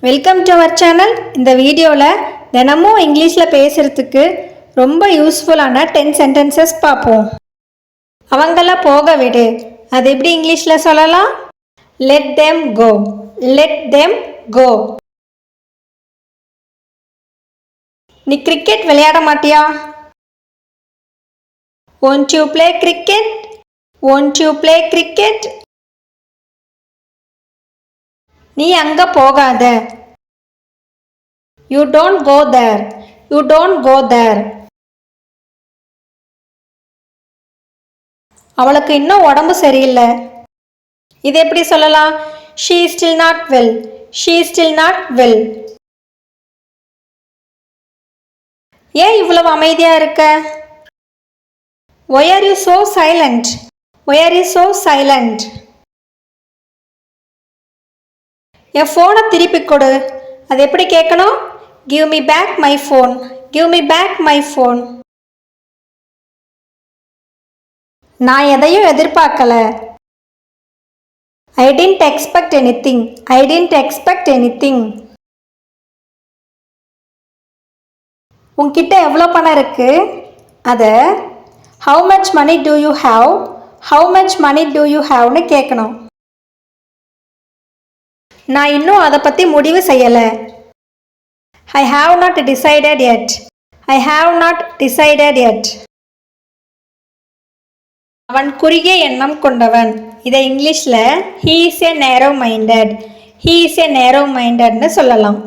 Welcome to our channel. இந்த வீடியோவில் தினமும் இங்கிலீஷில் பேசுகிறதுக்கு ரொம்ப யூஸ்ஃபுல்லான 10 சென்டென்சஸ் பார்ப்போம். அவங்கள போக விடு. அது எப்படி இங்கிலீஷில் சொல்லலாம்? Let them go. Let them go. நீ கிரிக்கெட் விளையாட மாட்டியா? Won't you play cricket? Won't you play cricket? நீ அங்க போகாத. You don't go there. You don't go there. அவளுக்கு இன்னும் உடம்பு சரியில்லை. இது எப்படி சொல்லலாம்? She is still not well. She is still not well. ஏன் இவ்வளவு அமைதியா இருக்க? Why are you so silent? Why are you so silent? என் ஃபோனை திருப்பி கொடு. அது எப்படி கேட்கணும்? Give me back my phone. Give me back my phone. நான் எதையும் எதிர்பார்க்கல. I didn't expect anything. I didn't expect anything. உன்கிட்ட எவ்வளோ பணம் இருக்கு? அதை How much money do you have? How much money do you haveன்னு கேட்கணும். நான் இன்னும் அதை பற்றி முடிவு செய்யலை. I have not decided yet. I have not decided yet. அவன் குறுகிய எண்ணம் கொண்டவன். இதை இங்கிலீஷில் he is a narrow minded. He is a narrow mindedன்னு சொல்லலாம்.